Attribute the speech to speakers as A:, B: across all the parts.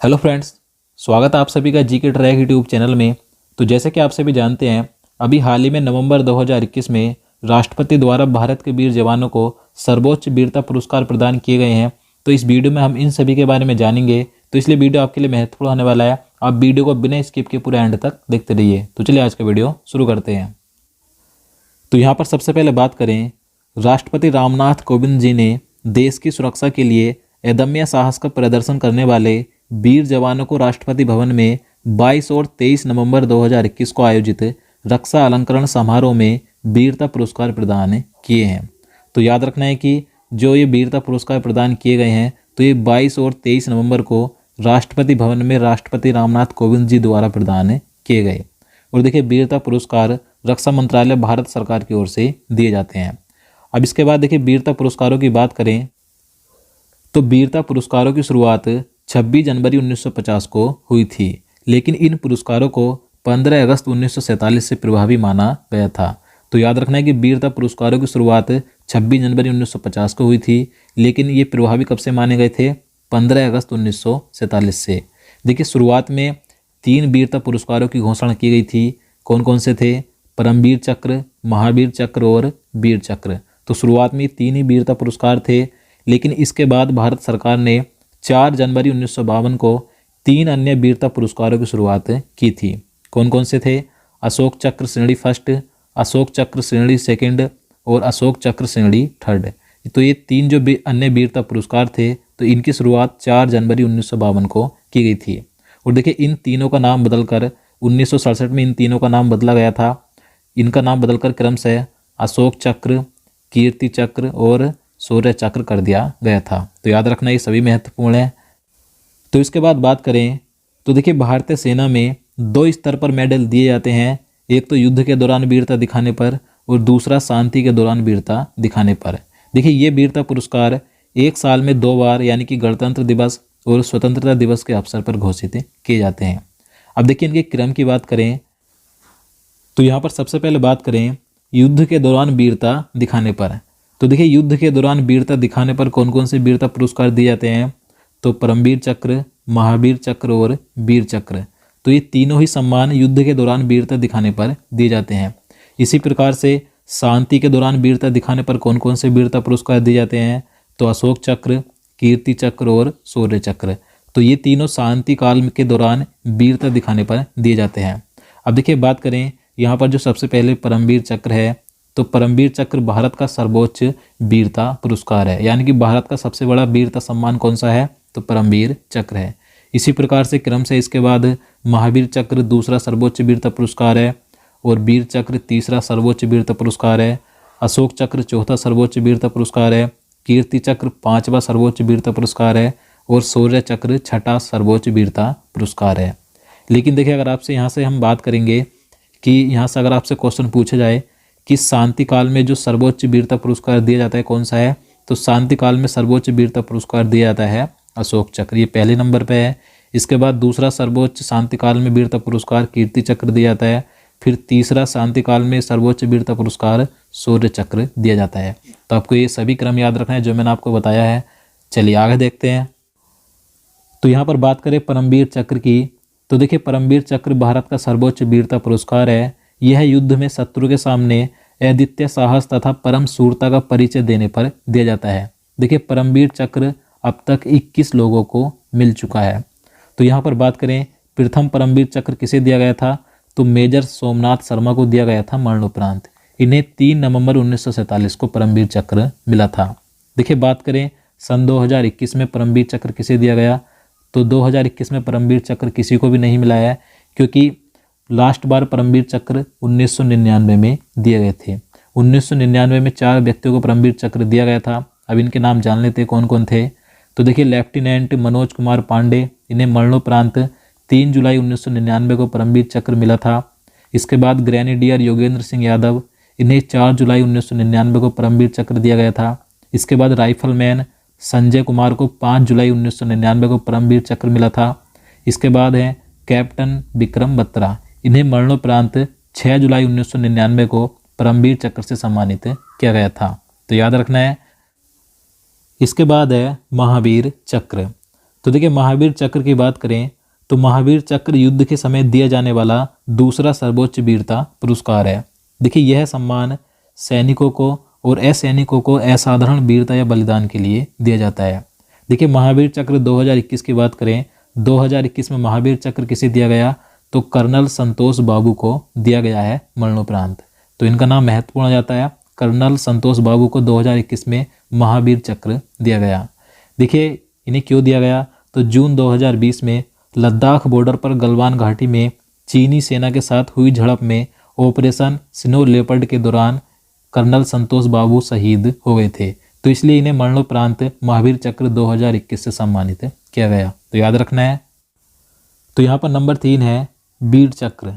A: Hello friends, स्वागत है आप सभी का जी के ट्रैक यूट्यूब चैनल में। तो जैसे कि आप सभी जानते हैं, अभी हाल ही में नवंबर 2021 में राष्ट्रपति द्वारा भारत के वीर जवानों को सर्वोच्च वीरता पुरस्कार प्रदान किए गए हैं। तो इस वीडियो में हम इन सभी के बारे में जानेंगे, तो इसलिए वीडियो आपके लिए महत्वपूर्ण होने वाला है। आप वीडियो को बिना स्किप के पूरे एंड तक देखते रहिए। तो चलिए आज का वीडियो शुरू करते हैं। तो यहाँ पर सबसे पहले बात करें, राष्ट्रपति रामनाथ कोविंद जी ने देश की सुरक्षा के लिए अदम्य साहस का प्रदर्शन करने वाले वीर जवानों को राष्ट्रपति भवन में 22 और 23 नवंबर 2021 को आयोजित रक्षा अलंकरण समारोह में वीरता पुरस्कार प्रदान किए हैं। तो याद रखना है कि जो ये वीरता पुरस्कार प्रदान किए गए हैं, तो ये 22 और 23 नवंबर को राष्ट्रपति भवन में राष्ट्रपति रामनाथ कोविंद जी द्वारा प्रदान किए गए। और देखिए, वीरता पुरस्कार रक्षा मंत्रालय भारत सरकार की ओर से दिए जाते हैं। अब इसके बाद देखिए, वीरता पुरस्कारों की बात करें तो वीरता पुरस्कारों की शुरुआत 26 जनवरी 1950 को हुई थी, लेकिन इन पुरस्कारों को 15 अगस्त 1947 से प्रभावी माना गया था। तो याद रखना है कि वीरता पुरस्कारों की शुरुआत 26 जनवरी 1950 को हुई थी, लेकिन ये प्रभावी कब से माने गए थे? 15 अगस्त 1947 से। देखिए, शुरुआत में 3 वीरता पुरस्कारों की घोषणा की गई थी। कौन कौन से थे? परमवीर चक्र, महावीर चक्र और वीर चक्र। तो शुरुआत में 3 ही वीरता पुरस्कार थे, लेकिन इसके बाद भारत सरकार ने 4 जनवरी 1952 को 3 अन्य वीरता पुरस्कारों की शुरुआत की थी। कौन कौन से थे? अशोक चक्र श्रेणी फर्स्ट, अशोक चक्र श्रेणी सेकंड और अशोक चक्र श्रेणी थर्ड। तो ये 3 जो अन्य वीरता पुरस्कार थे, तो इनकी शुरुआत 4 जनवरी 1952 को की गई थी। और देखिए, इन तीनों का नाम बदलकर 1967 में इन तीनों का नाम बदला गया था। इनका नाम बदलकर क्रमशः अशोक चक्र, कीर्ति चक्र और शौर्य चक्र कर दिया गया था। तो याद रखना, ये सभी महत्वपूर्ण है। तो इसके बाद बात करें तो देखिए, भारतीय सेना में 2 स्तर पर मेडल दिए जाते हैं। एक तो युद्ध के दौरान वीरता दिखाने पर और दूसरा शांति के दौरान वीरता दिखाने पर। देखिए, ये वीरता पुरस्कार 1 साल में 2 बार, यानी कि गणतंत्र दिवस और स्वतंत्रता दिवस के अवसर पर घोषित किए जाते हैं। अब देखिए, इनके क्रम की बात करें तो यहाँ पर सबसे पहले बात करें युद्ध के दौरान वीरता दिखाने पर। तो देखिए, युद्ध के दौरान वीरता दिखाने पर कौन कौन से वीरता पुरस्कार दिए जाते हैं? तो परमवीर चक्र, महावीर चक्र और वीर चक्र। तो ये तीनों ही सम्मान युद्ध के दौरान वीरता दिखाने पर दिए जाते हैं। इसी प्रकार से शांति के दौरान वीरता दिखाने पर कौन कौन से वीरता पुरस्कार दिए जाते हैं? तो अशोक चक्र, कीर्ति चक्र और शौर्य चक्र। तो ये तीनों शांति काल के दौरान वीरता दिखाने पर दिए जाते हैं। अब देखिए, बात करें यहाँ पर जो सबसे पहले परमवीर चक्र है, तो परमवीर चक्र भारत का सर्वोच्च वीरता पुरस्कार है, यानी कि भारत का सबसे बड़ा वीरता सम्मान कौन सा है? तो परमवीर चक्र है। इसी प्रकार से क्रम से इसके बाद महावीर चक्र दूसरा सर्वोच्च वीरता पुरस्कार है और वीर चक्र तीसरा सर्वोच्च वीरता पुरस्कार है। अशोक चक्र चौथा सर्वोच्च वीरता पुरस्कार है। कीर्ति चक्र 5वां सर्वोच्च वीरता पुरस्कार है और शौर्य चक्र 6ठा सर्वोच्च वीरता पुरस्कार है। लेकिन देखिए, अगर आपसे यहाँ से हम बात करेंगे कि यहाँ से अगर आपसे क्वेश्चन पूछा जाए कि शांति काल में जो सर्वोच्च वीरता पुरस्कार दिया जाता है कौन सा है? तो शांति काल में सर्वोच्च वीरता पुरस्कार दिया जाता है अशोक चक्र, ये पहले नंबर पे है। इसके बाद दूसरा सर्वोच्च शांति काल में वीरता पुरस्कार कीर्ति चक्र दिया जाता है। फिर तीसरा शांति काल में सर्वोच्च वीरता पुरस्कार शौर्य चक्र दिया जाता है। तो आपको ये सभी क्रम याद रखना है जो मैंने आपको बताया है। चलिए आगे देखते हैं। तो यहाँ पर बात करें परमवीर चक्र की, तो देखिए, परमवीर चक्र भारत का सर्वोच्च वीरता पुरस्कार है। यह युद्ध में शत्रु के सामने अद्वितीय साहस तथा परम शूरता का परिचय देने पर दिया जाता है। देखिए, परमवीर चक्र अब तक 21 लोगों को मिल चुका है। तो यहाँ पर बात करें प्रथम परमवीर चक्र किसे दिया गया था? तो मेजर सोमनाथ शर्मा को दिया गया था मरणोपरांत। इन्हें 3 नवंबर 1947 को परमवीर चक्र मिला था। देखिए, बात करें सन 2021 में परमवीर चक्र किसे दिया गया? तो 2021 में परमवीर चक्र किसी को भी नहीं मिला है, क्योंकि लास्ट बार परमवीर चक्र 1999 में दिए गए थे। 1999 में 4 व्यक्तियों को परमवीर चक्र दिया गया था। अब इनके नाम जान लेते कौन कौन थे। तो देखिए, लेफ्टिनेंट मनोज कुमार पांडे, इन्हें मरणोपरांत 3 जुलाई 1999 को परमवीर चक्र मिला था। इसके बाद ग्रेनेडियर योगेंद्र सिंह यादव, इन्हें 4 जुलाई 1999 को परमवीर चक्र दिया गया था। इसके बाद राइफलमैन संजय कुमार को 5 जुलाई 1999 को परमवीर चक्र मिला था। इसके बाद है कैप्टन विक्रम बत्रा, इन्हें मरणोपरांत 6 जुलाई 1999 को परमवीर चक्र से सम्मानित किया गया था। तो याद रखना है। इसके बाद है महावीर चक्र। तो तो देखिए महावीर चक्र की बात करें तो महावीर चक्र युद्ध के समय दिया जाने वाला दूसरा सर्वोच्च वीरता पुरस्कार है। देखिए यह सम्मान सैनिकों को और असैनिकों को असाधारण वीरता या बलिदान के लिए दिया जाता है। देखिए महावीर चक्र 2021 की बात करें, 2021 में महावीर चक्र किसे दिया गया, तो कर्नल संतोष बाबू को दिया गया है मरणोपरांत। तो इनका नाम महत्वपूर्ण हो जाता है, कर्नल संतोष बाबू को 2021 में महावीर चक्र दिया गया। देखिए इन्हें क्यों दिया गया, तो जून 2020 में लद्दाख बॉर्डर पर गलवान घाटी में चीनी सेना के साथ हुई झड़प में ऑपरेशन स्नो लेपर्ड के दौरान कर्नल संतोष बाबू शहीद हो गए थे। तो इसलिए इन्हें मरणोपरांत महावीर चक्र 2021 से सम्मानित किया गया। तो याद रखना है। तो यहाँ पर नंबर 3 है वीर चक्र।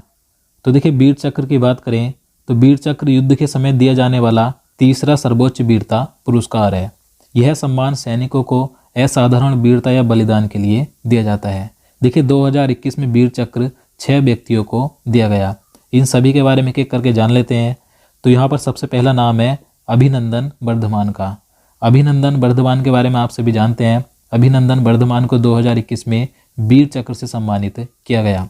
A: तो देखिए वीर चक्र की बात करें तो वीर चक्र युद्ध के समय दिया जाने वाला तीसरा सर्वोच्च वीरता पुरस्कार है। यह सम्मान सैनिकों को असाधारण वीरता या बलिदान के लिए दिया जाता है। देखिए 2021 में वीर चक्र 6 व्यक्तियों को दिया गया। इन सभी के बारे में एक करके जान लेते हैं। तो यहाँ पर सबसे पहला नाम है अभिनंदन वर्धमान का। अभिनंदन वर्धमान के बारे में आप सभी जानते हैं। अभिनंदन वर्धमान को 2021 में वीर चक्र से सम्मानित किया गया।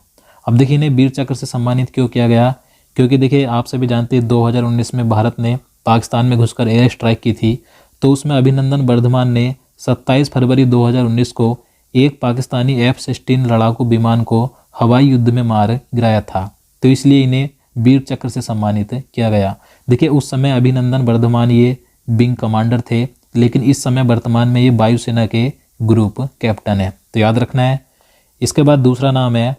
A: अब देखिए इन्हें वीर चक्र से सम्मानित क्यों किया गया, क्योंकि देखिए आप सभी जानते हैं 2019 में भारत ने पाकिस्तान में घुसकर एयर स्ट्राइक की थी। तो उसमें अभिनंदन वर्धमान ने 27 फरवरी 2019 को एक पाकिस्तानी F-16 लड़ाकू विमान को हवाई युद्ध में मार गिराया था। तो इसलिए इन्हें वीर चक्र से सम्मानित किया गया। देखिए उस समय अभिनंदन वर्धमान ये विंग कमांडर थे, लेकिन इस समय वर्तमान में ये वायुसेना के ग्रुप कैप्टन है। तो याद रखना है। इसके बाद दूसरा नाम है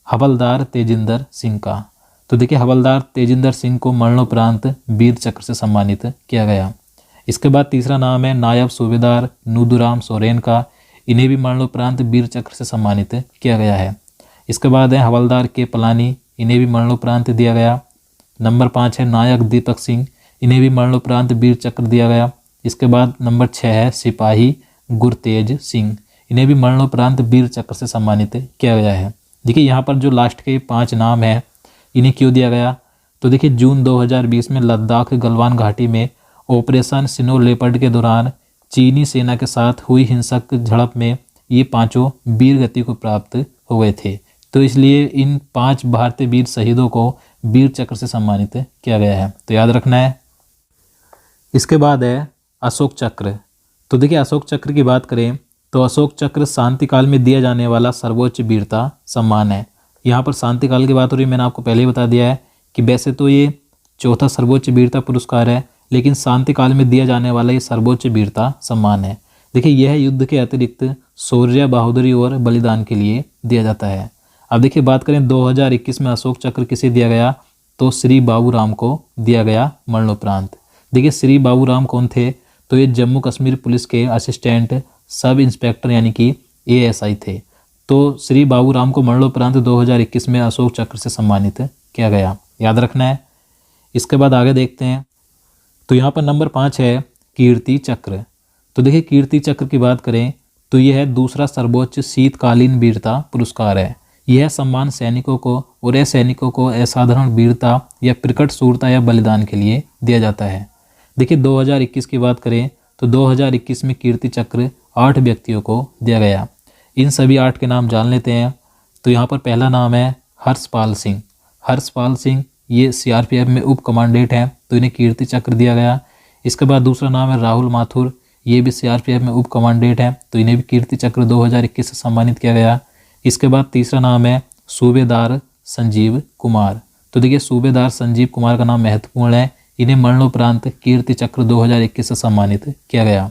A: हवलदार तेजिंदर सिंह का। तो देखिए हवलदार तेजिंदर सिंह को मरणोपरांत वीर चक्र से सम्मानित किया गया। इसके बाद तीसरा नाम है नायब सूबेदार नूदुराम सोरेन का। इन्हें भी मरणोपरांत वीर चक्र से सम्मानित किया गया है। इसके बाद है हवलदार के पलानी, इन्हें भी मरणोपरांत दिया गया। नंबर 5 है नायक दीपक सिंह, इन्हें भी मरणोपरांत वीर चक्र दिया गया। इसके बाद नंबर 6 है सिपाही गुरतेज सिंह, इन्हें भी मरणोपरांत वीर चक्र से सम्मानित किया गया है। देखिए यहाँ पर जो लास्ट के 5 नाम हैं इन्हें क्यों दिया गया, तो देखिए जून 2020 में लद्दाख गलवान घाटी में ऑपरेशन स्नो लेपर्ड के दौरान चीनी सेना के साथ हुई हिंसक झड़प में ये 5 वीर गति को प्राप्त हो गए थे। तो इसलिए इन 5 भारतीय वीर शहीदों को वीर चक्र से सम्मानित किया गया है। तो याद रखना है। इसके बाद है अशोक चक्र। तो देखिए अशोक चक्र की बात करें तो अशोक चक्र शांति काल में दिया जाने वाला सर्वोच्च वीरता सम्मान है। यहाँ पर शांति काल की बात हो रही है, मैंने आपको पहले ही बता दिया है कि वैसे तो ये चौथा सर्वोच्च वीरता पुरस्कार है, लेकिन शांति काल में दिया जाने वाला ये सर्वोच्च वीरता सम्मान है। देखिए यह युद्ध के अतिरिक्त शौर्य, बहादुरी और बलिदान के लिए दिया जाता है। अब देखिए बात करें 2021 में अशोक चक्र किसे दिया गया, तो श्री बाबूराम को दिया गया मरणोपरांत। देखिए श्री बाबूराम कौन थे, तो ये जम्मू कश्मीर पुलिस के असिस्टेंट सब इंस्पेक्टर यानी कि ASI थे। तो श्री बाबूराम को मरणोपरांत 2021 में अशोक चक्र से सम्मानित किया गया। याद रखना है। इसके बाद आगे देखते हैं। तो यहाँ पर नंबर 5 है कीर्ति चक्र। तो देखिए कीर्ति चक्र की बात करें तो यह है दूसरा सर्वोच्च शीतकालीन वीरता पुरस्कार है। यह सम्मान सैनिकों को और असैनिकों को असाधारण वीरता या प्रकट शूरता या बलिदान के लिए दिया जाता है। देखिए 2021 की बात करें तो 2021 में कीर्ति चक्र 8 व्यक्तियों को दिया गया। इन सभी 8 के नाम जान लेते हैं। तो यहाँ पर पहला नाम है हर्षपाल सिंह। हर्षपाल सिंह ये CRPF में उप कमांडेंट हैं, तो इन्हें कीर्ति चक्र दिया गया। इसके बाद दूसरा नाम है राहुल माथुर, ये भी CRPF में उप कमांडेंट हैं, तो इन्हें भी कीर्ति चक्र 2021 से सम्मानित किया गया। इसके बाद तीसरा नाम है सूबेदार संजीव कुमार। तो देखिए सूबेदार संजीव कुमार का नाम महत्वपूर्ण है, इन्हें मरणोपरांत कीर्ति चक्र 2021 से सम्मानित किया गया।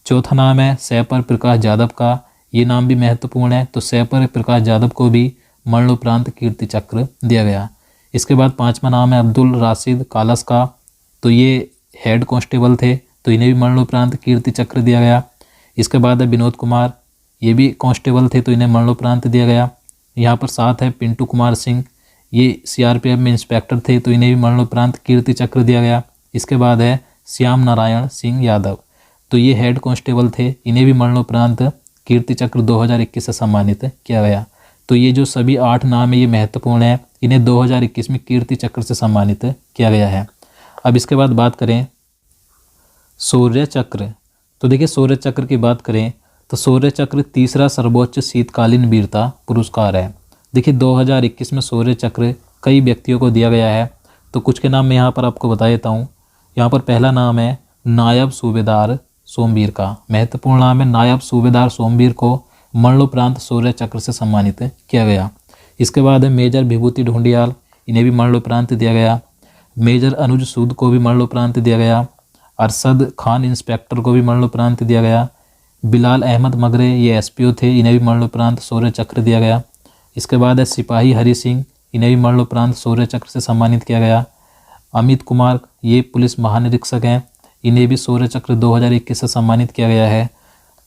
A: चौथा नाम है सैपर प्रकाश यादव का, ये नाम भी महत्वपूर्ण है, तो सैपर प्रकाश यादव को भी मरणोपरांत कीर्ति चक्र दिया गया। इसके बाद 5वां नाम है अब्दुल राशिद कालस का, तो ये हेड कांस्टेबल थे, तो इन्हें भी मरणोपरांत कीर्ति चक्र दिया गया। इसके बाद है विनोद कुमार, ये भी कांस्टेबल थे, तो इन्हें मरणोपरांत दिया गया। यहाँ पर 7 है पिंटू कुमार सिंह, ये CRPF में इंस्पेक्टर थे, तो इन्हें भी मरणोपरांत कीर्ति चक्र दिया गया। इसके बाद है श्याम नारायण सिंह यादव, तो ये हेड कांस्टेबल थे, इन्हें भी मरणोपरांत कीर्ति चक्र 2021 से सम्मानित किया गया। तो ये जो सभी 8 नाम है ये महत्वपूर्ण है, इन्हें 2021 में कीर्ति चक्र से सम्मानित किया गया है। अब इसके बाद बात करें शौर्य चक्र। तो देखिए शौर्य चक्र की बात करें तो शौर्य चक्र तीसरा सर्वोच्च शीतकालीन वीरता पुरस्कार है। देखिए 2021 में शौर्य चक्र कई व्यक्तियों को दिया गया है, तो कुछ के नाम मैं यहाँ पर आपको बता देता हूँ। यहाँ पर पहला नाम है नायब सूबेदार सोमवीर का। महत्वपूर्ण नाम है, नायब सूबेदार सोमवीर को मरणोपरांत शौर्य चक्र से सम्मानित किया गया। इसके बाद है मेजर विभूति ढूंढियाल, इन्हें भी मरणोपरांत दिया गया। मेजर अनुज सूद को भी मरणोपरांत दिया गया। अरशद खान इंस्पेक्टर को भी मरणोपरांत दिया गया। बिलाल अहमद मगरे, ये एसपीओ थे, इन्हें भी मरणोपरांत शौर्य चक्र दिया गया। इसके बाद है सिपाही हरि सिंह, इन्हें भी मरणोपरांत शौर्य चक्र से सम्मानित किया गया। अमित कुमार, ये पुलिस महानिरीक्षक हैं, इन्हें भी शौर्य चक्र 2021 से सम्मानित किया गया है।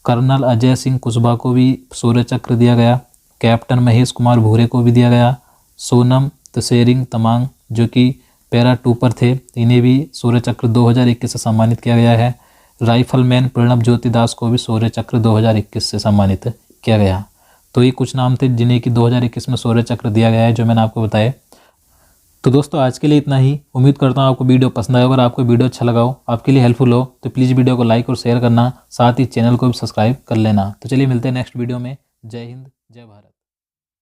A: कर्नल अजय सिंह कुशवाहा को भी शौर्य चक्र दिया गया। कैप्टन महेश कुमार भूरे को भी दिया गया। सोनम तसेरिंग तमांग, जो कि पैरा टूपर थे, इन्हें भी शौर्य चक्र 2021 से सम्मानित किया गया है। राइफलमैन प्रणब ज्योति दास को भी शौर्य चक्र 2021 से सम्मानित किया गया। तो ये कुछ नाम थे जिन्हें कि 2021 में शौर्य चक्र दिया गया है, जो मैंने आपको बताया। तो दोस्तों आज के लिए इतना ही। उम्मीद करता हूँ आपको वीडियो पसंद आया। अगर आपको वीडियो अच्छा लगा हो, आपके लिए हेल्पफुल हो, तो प्लीज़ वीडियो को लाइक और शेयर करना, साथ ही चैनल को भी सब्सक्राइब कर लेना। तो चलिए मिलते हैं नेक्स्ट वीडियो में। जय हिंद, जय भारत।